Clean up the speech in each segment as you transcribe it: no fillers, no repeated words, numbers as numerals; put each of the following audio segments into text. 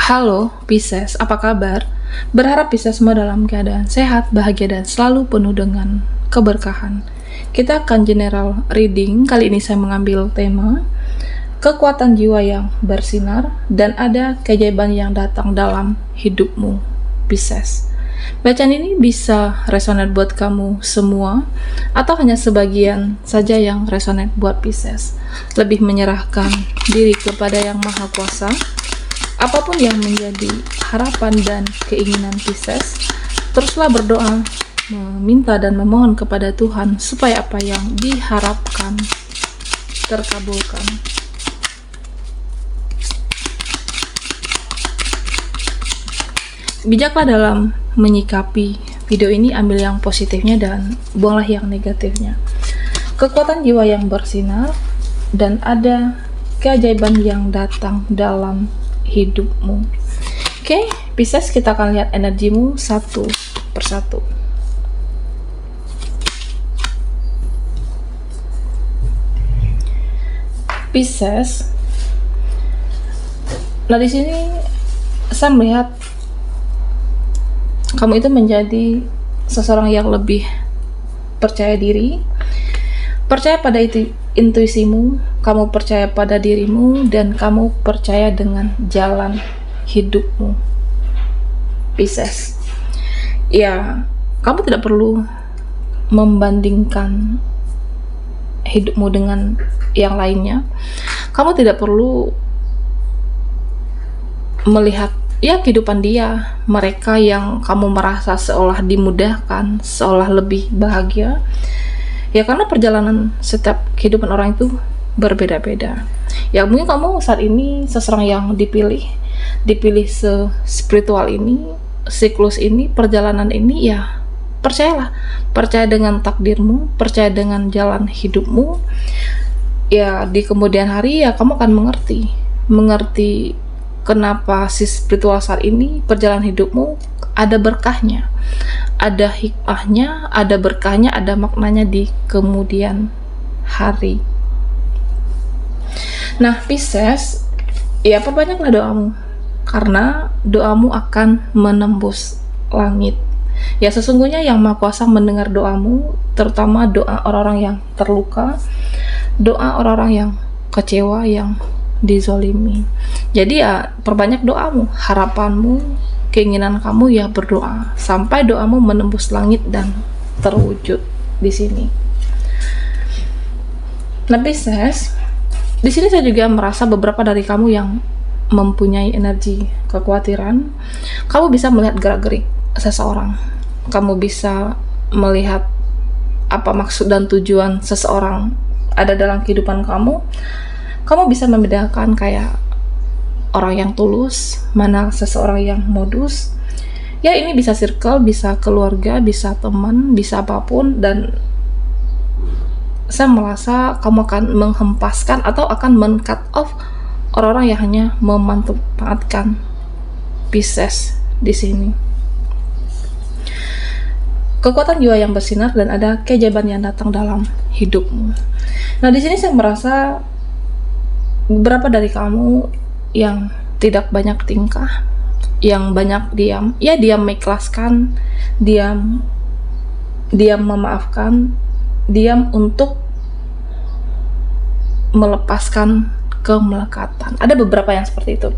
Halo Pisces, apa kabar? Berharap Piscesmu dalam keadaan sehat, bahagia, dan selalu penuh dengan keberkahan. Kita akan general reading. Kali ini saya mengambil tema kekuatan jiwa yang bersinar dan ada keajaiban yang datang dalam hidupmu, Pisces. Bacaan ini bisa resonate buat kamu semua atau hanya sebagian saja yang resonate buat Pisces. Lebih menyerahkan diri kepada Yang Maha Kuasa. Apapun yang menjadi harapan dan keinginan Pisces, teruslah berdoa, meminta dan memohon kepada Tuhan supaya apa yang diharapkan terkabulkan. Bijaklah dalam menyikapi video ini, ambil yang positifnya dan buanglah yang negatifnya. Kekuatan jiwa yang bersinar dan ada keajaiban yang datang dalam hidupmu. Oke, Pisces, kita akan lihat energimu satu persatu. Pisces, nah di sini saya melihat kamu itu menjadi seseorang yang lebih percaya diri, percaya pada intuisimu, kamu percaya pada dirimu, dan kamu percaya dengan jalan hidupmu, Pisces. Ya, kamu tidak perlu membandingkan hidupmu dengan yang lainnya. Kamu tidak perlu melihat kehidupan mereka yang kamu merasa seolah dimudahkan, seolah lebih bahagia. Ya, karena perjalanan setiap kehidupan orang itu berbeda-beda. Ya, mungkin kamu saat ini seseorang yang dipilih spiritual ini, siklus ini, perjalanan ini. Ya, percayalah, percaya dengan takdirmu, percaya dengan jalan hidupmu. Ya, di kemudian hari ya kamu akan mengerti kenapa si spiritual saat ini, perjalanan hidupmu ada berkahnya, ada hikmahnya, ada berkahnya, ada maknanya di kemudian hari. Nah, Pisces, ya perbanyaklah doamu, karena doamu akan menembus langit. Ya, sesungguhnya Yang Maha Kuasa mendengar doamu, terutama doa orang-orang yang terluka, doa orang-orang yang kecewa, yang dizolimi. Jadi ya perbanyak doamu, harapanmu, keinginan kamu, ya berdoa sampai doamu menembus langit dan terwujud di sini. Nah, Pisces, di sini saya juga merasa beberapa dari kamu yang mempunyai energi kekhawatiran. Kamu bisa melihat gerak-gerik seseorang. Kamu bisa melihat apa maksud dan tujuan seseorang ada dalam kehidupan kamu. Kamu bisa membedakan kayak orang yang tulus, mana seseorang yang modus. Ya, ini bisa circle, bisa keluarga, bisa teman, bisa apapun. Dan saya merasa kamu akan menghempaskan atau akan men-cut off orang-orang yang hanya memanfaatkan Pisces di sini. Kekuatan jiwa yang bersinar dan ada keajaiban yang datang dalam hidupmu. Nah, di sini saya merasa beberapa dari kamu yang tidak banyak tingkah, yang banyak diam. Ya, diam mengikhlaskan, diam memaafkan, diam untuk melepaskan kemelekatan. Ada beberapa yang seperti itu.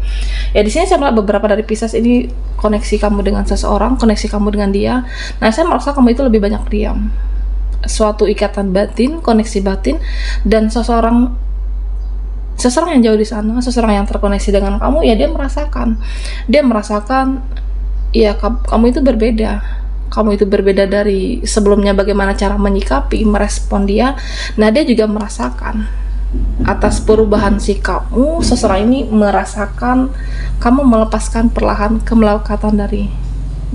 Ya, di sini saya melihat beberapa dari Pisces ini koneksi kamu dengan seseorang, koneksi kamu dengan dia. Nah, saya merasa kamu itu lebih banyak diam. Suatu ikatan batin, koneksi batin, dan seseorang yang jauh di sana, seseorang yang terkoneksi dengan kamu, ya dia merasakan ya kamu itu berbeda dari sebelumnya, bagaimana cara menyikapi, merespon dia. Nah, dia juga merasakan atas perubahan sikapmu. Seseorang ini merasakan kamu melepaskan perlahan kemelekatan dari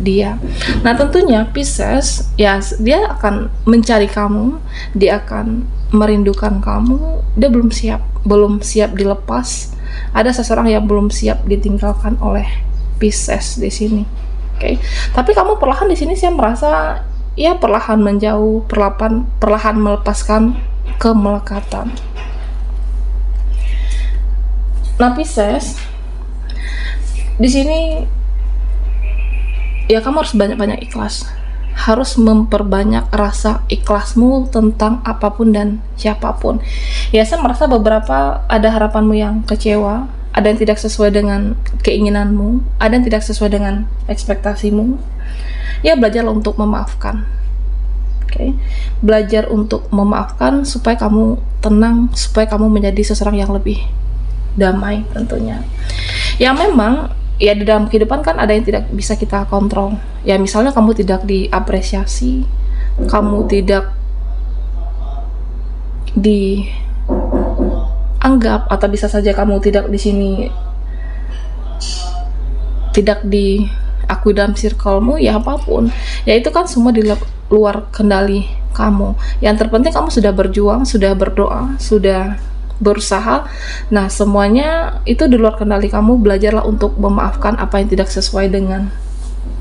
dia. Nah, tentunya Pisces, ya dia akan mencari kamu, dia akan merindukan kamu. Dia belum siap dilepas. Ada seseorang yang belum siap ditinggalkan oleh Pisces di sini. Oke. Tapi kamu perlahan di sini saya merasa ya perlahan menjauh, perlahan melepaskan kemelekatan. Nah, Pisces, di sini ya kamu harus banyak-banyak ikhlas, harus memperbanyak rasa ikhlasmu tentang apapun dan siapapun. Ya, saya merasa beberapa ada harapanmu yang kecewa, ada yang tidak sesuai dengan keinginanmu, ada yang tidak sesuai dengan ekspektasimu. Ya, belajarlah untuk memaafkan. Oke. Belajar untuk memaafkan supaya kamu tenang, supaya kamu menjadi seseorang yang lebih damai tentunya. Ya, memang ya di dalam kehidupan kan ada yang tidak bisa kita kontrol. Ya, misalnya kamu tidak diapresiasi, kamu tidak dianggap, atau bisa saja kamu tidak di sini tidak diakui dalam circlemu, ya apapun. Ya itu kan semua di luar kendali kamu. Yang terpenting kamu sudah berjuang, sudah berdoa, sudah berusaha. Nah, semuanya itu di luar kendali kamu. Belajarlah untuk memaafkan apa yang tidak sesuai dengan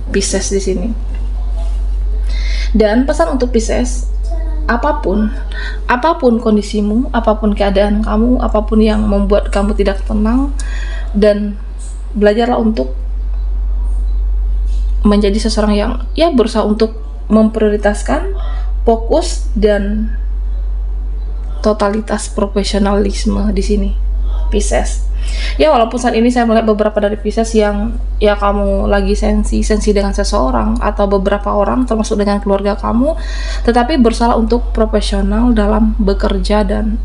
Pisces di sini. Dan pesan untuk Pisces, apapun kondisimu, apapun keadaan kamu, apapun yang membuat kamu tidak tenang, dan belajarlah untuk menjadi seseorang yang ya berusaha untuk memprioritaskan fokus dan totalitas profesionalisme di sini, Pisces. Ya, walaupun saat ini saya melihat beberapa dari Pisces yang ya kamu lagi sensi dengan seseorang atau beberapa orang termasuk dengan keluarga kamu, tetapi berusaha untuk profesional dalam bekerja dan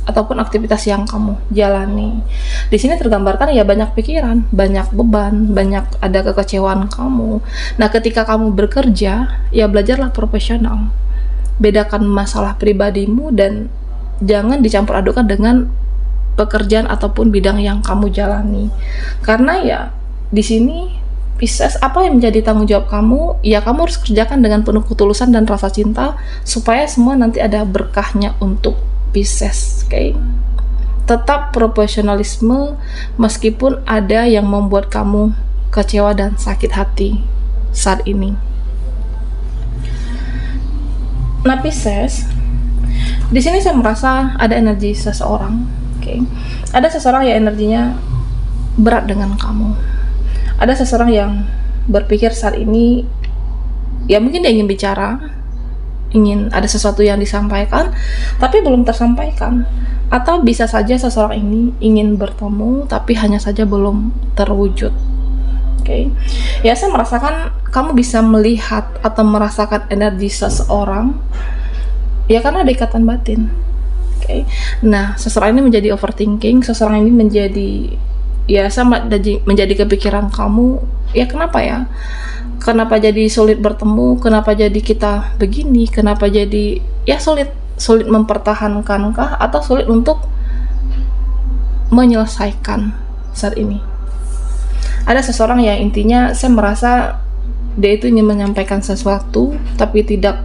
ataupun aktivitas yang kamu jalani. Di sini tergambarkan ya banyak pikiran, banyak beban, banyak ada kekecewaan kamu. Nah, ketika kamu bekerja, ya belajarlah profesional. Bedakan masalah pribadimu dan jangan dicampur adukan dengan pekerjaan ataupun bidang yang kamu jalani. Karena ya di sini Pisces, apa yang menjadi tanggung jawab kamu, ya kamu harus kerjakan dengan penuh ketulusan dan rasa cinta supaya semua nanti ada berkahnya untuk Pisces. Okay? Tetap profesionalisme meskipun ada yang membuat kamu kecewa dan sakit hati saat ini. Nah, Pisces, di sini saya merasa ada energi seseorang. Okay? Ada seseorang yang energinya berat dengan kamu. Ada seseorang yang berpikir saat ini ya mungkin dia ingin bicara, ingin ada sesuatu yang disampaikan tapi belum tersampaikan, atau bisa saja seseorang ini ingin bertemu tapi hanya saja belum terwujud. Oke. Ya, saya merasakan kamu bisa melihat atau merasakan energi seseorang ya karena ada ikatan batin. Oke. Nah, seseorang ini menjadi overthinking, seseorang ini menjadi ya sama menjadi kepikiran kamu. Ya, kenapa ya? Kenapa jadi sulit bertemu? Kenapa jadi kita begini? Kenapa jadi ya sulit mempertahankankah atau sulit untuk menyelesaikan saat ini? Ada seseorang yang intinya saya merasa dia itu ingin menyampaikan sesuatu tapi tidak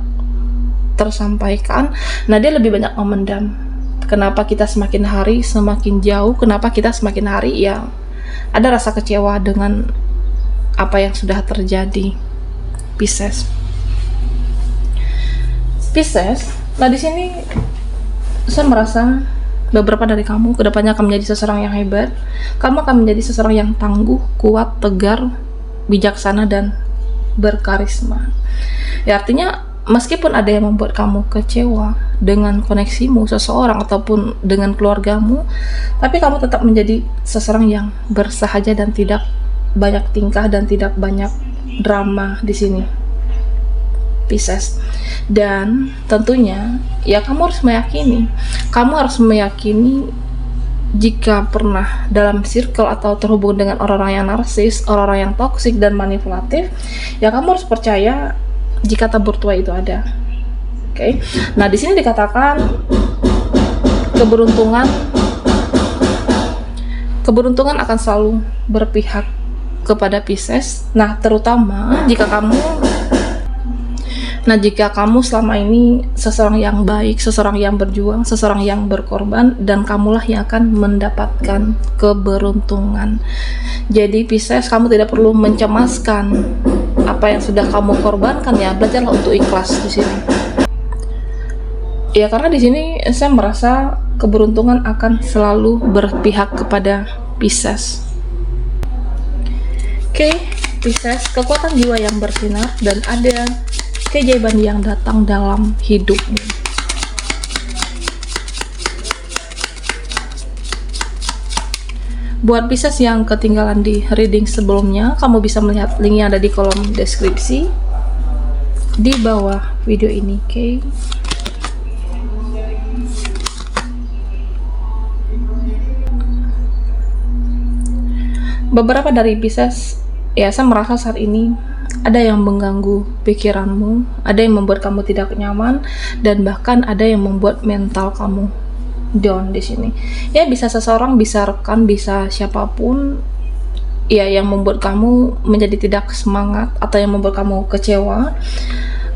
tersampaikan. Nah, dia lebih banyak memendam. Kenapa kita semakin hari semakin jauh? Kenapa kita semakin hari ya ada rasa kecewa dengan apa yang sudah terjadi, Pisces. Nah di sini saya merasa beberapa dari kamu kedepannya akan menjadi seseorang yang hebat. Kamu akan menjadi seseorang yang tangguh, kuat, tegar, bijaksana, dan berkarisma. Ya, artinya meskipun ada yang membuat kamu kecewa dengan koneksimu seseorang ataupun dengan keluargamu, tapi kamu tetap menjadi seseorang yang bersahaja dan tidak banyak tingkah dan tidak banyak drama di sini, Pisces. Dan tentunya ya kamu harus meyakini jika pernah dalam circle atau terhubung dengan orang-orang yang narsis, orang-orang yang toksik dan manipulatif, ya kamu harus percaya jika tabur tua itu ada. Oke. Nah, di sini dikatakan keberuntungan akan selalu berpihak kepada Pisces. Nah, terutama jika kamu selama ini seseorang yang baik, seseorang yang berjuang, seseorang yang berkorban, dan kamulah yang akan mendapatkan keberuntungan. Jadi Pisces, kamu tidak perlu mencemaskan apa yang sudah kamu korbankan, ya belajarlah untuk ikhlas di sini. Ya, karena di sini saya merasa keberuntungan akan selalu berpihak kepada Pisces. Oke, Pisces, kekuatan jiwa yang bersinar dan ada keajaiban yang datang dalam hidupmu. Buat Pisces yang ketinggalan di reading sebelumnya, kamu bisa melihat linknya ada di kolom deskripsi di bawah video ini. Oke. Beberapa dari Pisces, ya saya merasa saat ini ada yang mengganggu pikiranmu, ada yang membuat kamu tidak nyaman, dan bahkan ada yang membuat mental kamu down di sini. Ya bisa seseorang, bisa rekan, bisa siapapun, ya yang membuat kamu menjadi tidak semangat atau yang membuat kamu kecewa.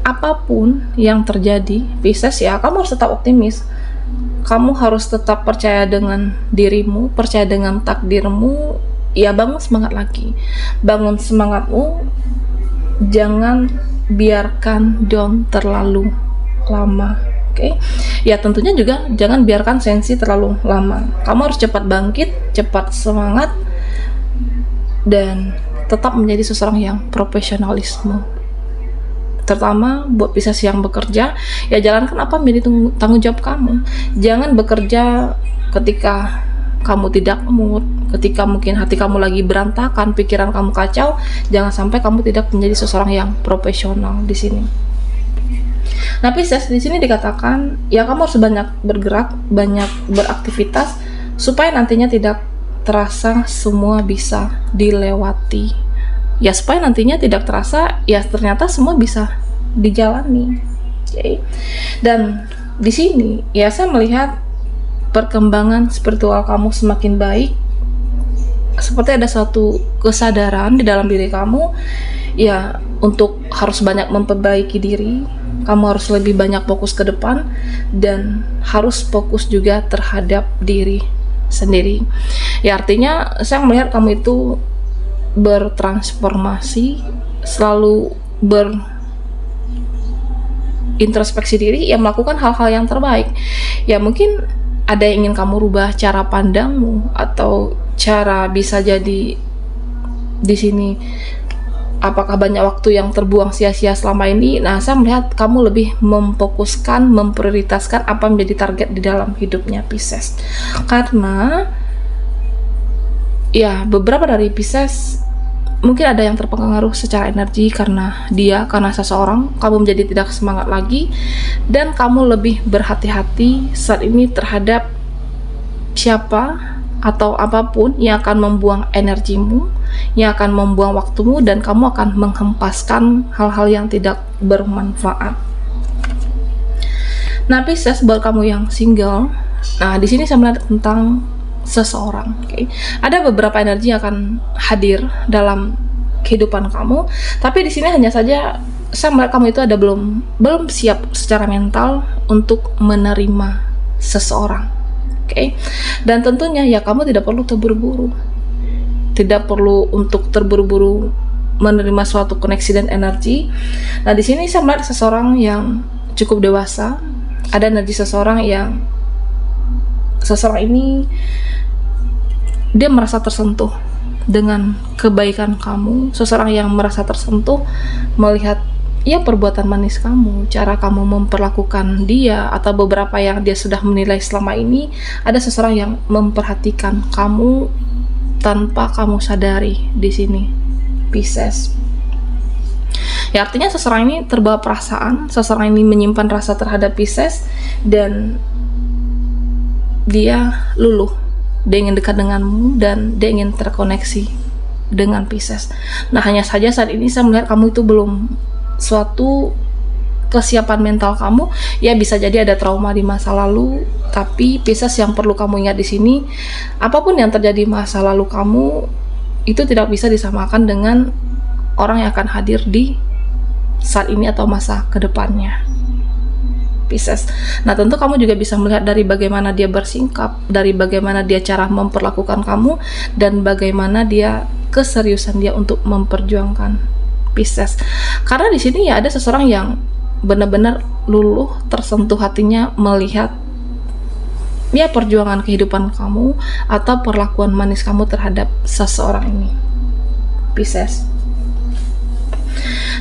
Apapun yang terjadi, Pisces, ya kamu harus tetap optimis. Kamu harus tetap percaya dengan dirimu, percaya dengan takdirmu. Ya bangun semangat lagi, bangun semangatmu, jangan biarkan down terlalu lama. Oke. Ya tentunya juga jangan biarkan sensi terlalu lama. Kamu harus cepat bangkit, cepat semangat, dan tetap menjadi seseorang yang profesionalisme. Terutama buat Pisces yang bekerja, ya jalankan apa menjadi tanggung jawab kamu. Jangan bekerja ketika kamu tidak mood, ketika mungkin hati kamu lagi berantakan, pikiran kamu kacau. Jangan sampai kamu tidak menjadi seseorang yang profesional di sini. Nah, Pisces, di sini dikatakan ya kamu harus banyak bergerak, banyak beraktivitas supaya nantinya tidak terasa semua bisa dilewati. Ya supaya nantinya tidak terasa ya ternyata semua bisa dijalani. Okay. Dan di sini ya saya melihat perkembangan spiritual kamu semakin baik, seperti ada suatu kesadaran di dalam diri kamu ya untuk harus banyak memperbaiki diri. Kamu harus lebih banyak fokus ke depan dan harus fokus juga terhadap diri sendiri. Ya artinya saya melihat kamu itu bertransformasi, selalu berintrospeksi diri, ya melakukan hal-hal yang terbaik. Ya mungkin ada yang ingin kamu rubah cara pandangmu, atau cara bisa jadi di sini apakah banyak waktu yang terbuang sia-sia selama ini. Nah saya melihat kamu lebih memfokuskan, memprioritaskan apa menjadi target di dalam hidupnya Pisces. Karena ya beberapa dari Pisces mungkin ada yang terpengaruh secara energi karena seseorang, kamu menjadi tidak semangat lagi, dan kamu lebih berhati-hati saat ini terhadap siapa atau apapun yang akan membuang energimu, yang akan membuang waktumu, dan kamu akan menghempaskan hal-hal yang tidak bermanfaat. Nah, Pisces, buat kamu yang single, nah di sini saya melihat tentang seseorang. Okay. Ada beberapa energi yang akan hadir dalam kehidupan kamu, tapi di sini hanya saja saya melihat kamu itu ada belum siap secara mental untuk menerima seseorang. Okay. Dan tentunya ya kamu tidak perlu terburu-buru, tidak perlu untuk terburu-buru menerima suatu koneksi dan energi. Nah di sini saya melihat seseorang yang cukup dewasa, ada energi seseorang ini dia merasa tersentuh dengan kebaikan kamu, seseorang yang merasa tersentuh melihat ya perbuatan manis kamu, cara kamu memperlakukan dia, atau beberapa yang dia sudah menilai selama ini. Ada seseorang yang memperhatikan kamu tanpa kamu sadari di sini, Pisces. Ya artinya seseorang ini terbawa perasaan, seseorang ini menyimpan rasa terhadap Pisces, dan dia luluh, dia ingin dekat denganmu, dan dia ingin terkoneksi dengan Pisces. Nah hanya saja saat ini saya melihat kamu itu belum suatu kesiapan mental kamu. Ya bisa jadi ada trauma di masa lalu, tapi Pisces yang perlu kamu ingat di sini, apapun yang terjadi masa lalu kamu itu tidak bisa disamakan dengan orang yang akan hadir di saat ini atau masa kedepannya, Pisces. Nah tentu kamu juga bisa melihat dari bagaimana dia bersingkap, dari bagaimana dia cara memperlakukan kamu, dan bagaimana dia keseriusan dia untuk memperjuangkan Pisces. Karena di sini ya ada seseorang yang benar-benar luluh, tersentuh hatinya melihat ya perjuangan kehidupan kamu atau perlakuan manis kamu terhadap seseorang ini, Pisces.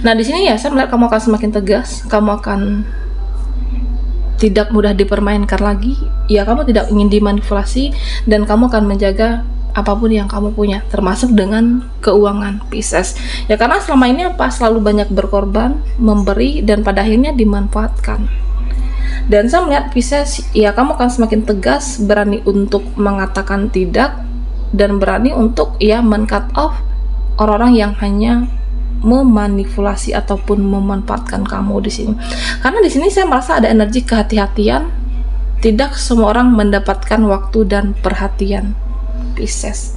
Nah, di sini ya saya melihat kamu akan semakin tegas, kamu akan tidak mudah dipermainkan lagi. Ya, kamu tidak ingin dimanipulasi dan kamu akan menjaga apapun yang kamu punya, termasuk dengan keuangan Pisces. Ya, karena selama ini apa? Selalu banyak berkorban, memberi, dan pada akhirnya dimanfaatkan. Dan saya melihat Pisces, ya kamu akan semakin tegas, berani untuk mengatakan tidak, dan berani untuk ya men-cut off orang-orang yang hanya memanipulasi ataupun memanfaatkan kamu di sini. Karena di sini saya merasa ada energi kehati-hatian. Tidak semua orang mendapatkan waktu dan perhatian Pisces.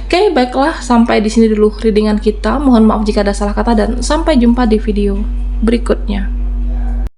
Oke, baiklah, sampai di sini dulu readingan kita. Mohon maaf jika ada salah kata dan sampai jumpa di video berikutnya.